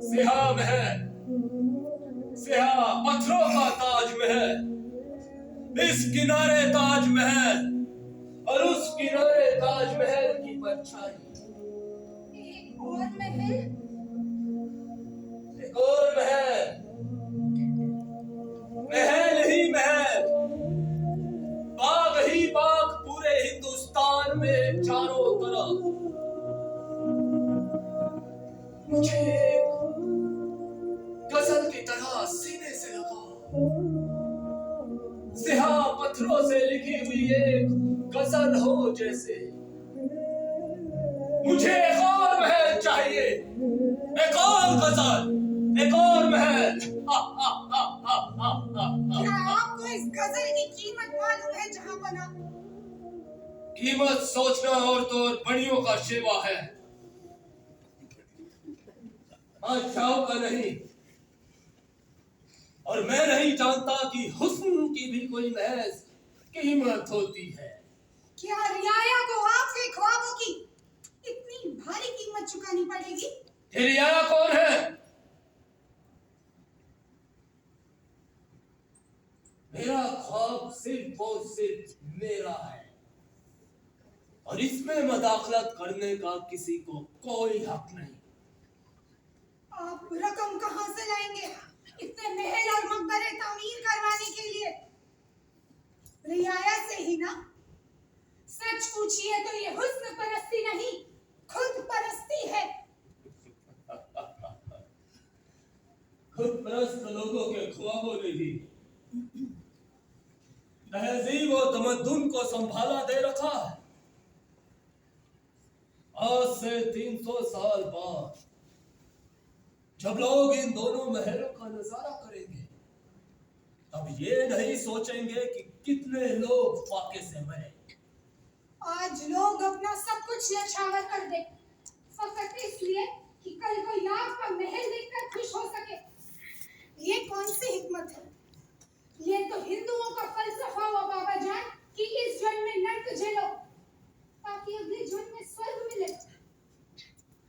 सिहा महल, सिहा पत्थरों का ताजमहल, इस किनारे ताजमहल और उस किनारे ताजमहल की परछाई। एक और महल, एक और महल, महल ही महल, बाग ही बाग पूरे हिंदुस्तान में चारों तरफ। मुझे एक गजल की तरह सीने से लगा, सिहा पत्थरों से लिखी हुई एक गजल हो जैसे। मुझे एक और महल चाहिए, एक और गजल, एक और महल। क्या आपको इस गजल की कीमत मालूम है जहां बना? कीमत सोचना और तो और बड़ियों का सेवा है, बादशाहों का नहीं। और मैं नहीं जानता कि हुस्न की भी कोई महज कीमत होती है। क्या रियाया को आपके ख्वाबों की इतनी भारी कीमत चुकानी पड़ेगी? रियाया कौन है? मेरा ख्वाब सिर्फ और सिर्फ मेरा है, और इसमें मदाखलत करने का किसी को कोई हक नहीं। आप रकम कहां से लाएंगे इतने महल और मकबरे तामीर करवाने के लिए? रियाया से ही ना? सच पूछिए तो ये हुस्न परस्ती नहीं, खुद परस्ती है। खुद परस्त लोगों के ख्वाबों ने ही तहजीब और तमद्दुन को संभाला दे रखा है। आज से 300 साल बाद जब लोग इन दोनों महलों का नजारा करेंगे, तब ये नहीं सोचेंगे कि कितने लोग फाके से मरे। आज लोग अपना सब कुछ न्यौछावर कर दे, फकत इसलिए कि कल को याद का महल देखकर खुश हो सके। ये कौन सी हिकमत है? ये तो हिंदुओं का फलसफा हुआ बाबा जान कि इस जन्म में नर्क झेलो ताकि अगले जन्म में स्वर्ग मिले।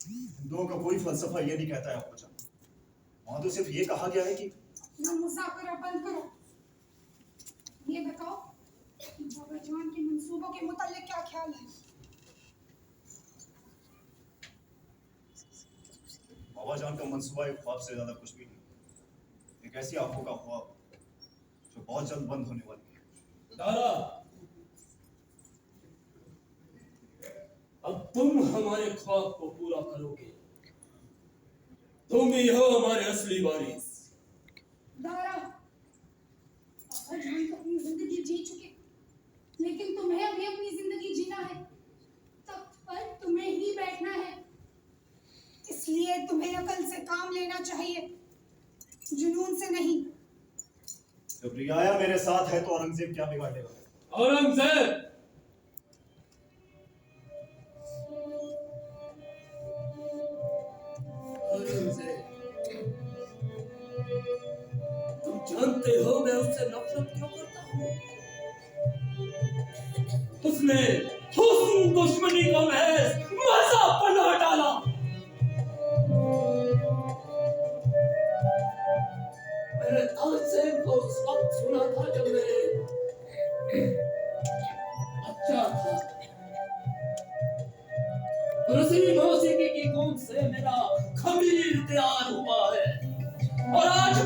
हिंदुओं का कोई फलसफा ये नहीं कहता है आपको जान। वहां तो सिर्फ ये कहा गया है कि ना मुसाफिरा बंद करो। ये बताओ कि बाबा जान के मंसूबों के मुताल्लिक क्या ख्याल है? बाबा जान का मंसूबा एक ख्वाब से ज्यादा कुछ भी नहीं। एक ऐसी आंखों का ख्वाब जो बहुत जल्द बंद होने वाली है। दारा, अब तुम हमारे ख्वाब को पूरा करोगे। तुम ही हो हमारे असली वारिस। दारा, बाबा जान तो अपनी जिंदगी जी चुके, लेकिन तुम्हें अभी अपनी जिंदगी जीना है। तख्त पर तुम्हें ही बैठना है, इसलिए तुम्हें अकल से काम लेना चाहिए, जुनून से नहीं। जब रियाया मेरे साथ है तो औरंगजेब क्या बिगाड़ेगा? औरंगजेब, तुम जानते हो मैं उससे नफरत क्यों करता हूँ? उसने हुस्न दुश्मनी को महज मजा बना डाला। मैंने तालसेन को उस वक्त सुना था जब मैं बच्चा था, उसी मौसीकी की गूंज से मेरा खमीर तैयार हुआ है। और आज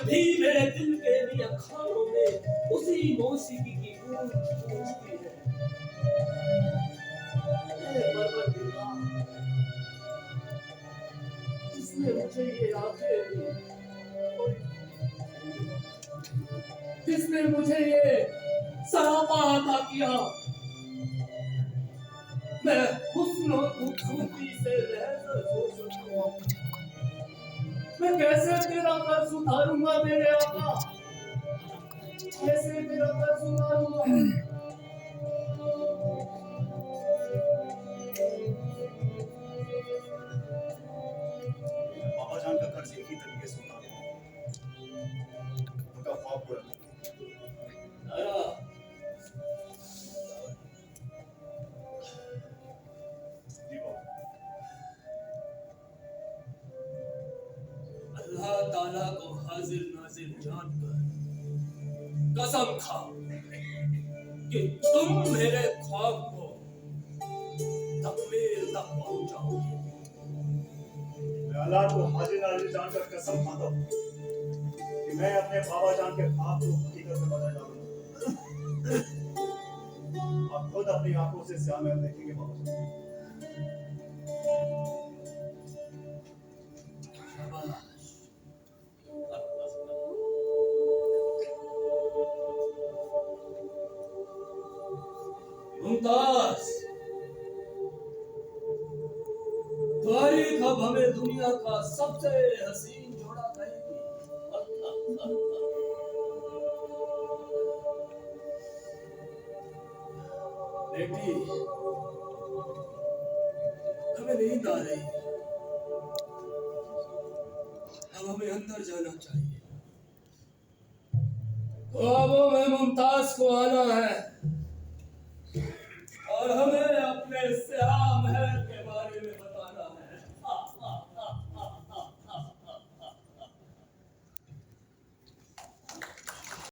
भी मेरे दिल के लिए अखाड़ों में उसी मौसीकी की गूंज गूंजती है। परवरदिगार, जिसने मुझे ये आंखें दी, जिसने मुझे ये सरापा अता किया, मैं हुस्न और खूबसूरती से लहज़ हो सकता हूँ। मैं कैसे तेरा कर्ज उतारूंगा मेरे आका? कैसे तेरा कर्ज उतारूंगा? बाबा जान का कर्ज एक ही तरीके से उतारूंगा, उनका ख्वाब पूरा करूंगा। जी बाबा। ताला को हाजिर नाजिर जानकर कसम खाओ कि तुम मेरे ख्वाब को तकमील तक पहुंचाओगे। मैं अल्लाह को हाजिर नाजिर जानकर कसम खाता हूँ कि मैं अपने बाबा जान के ख्वाब को हकीकत में बदल डालूंगा। आप खुद अपनी आंखों से स्याह महल देखेंगे बाबा जान। मुमताज, तारीख अब हमें दुनिया का सबसे हसीन जोड़ा कहेगी। बेटी, हमें नींद आ रही है, अब हमें अंदर जाना चाहिए। ख्वाबों में मुमताज को आना है और हमें अपने स्याह महल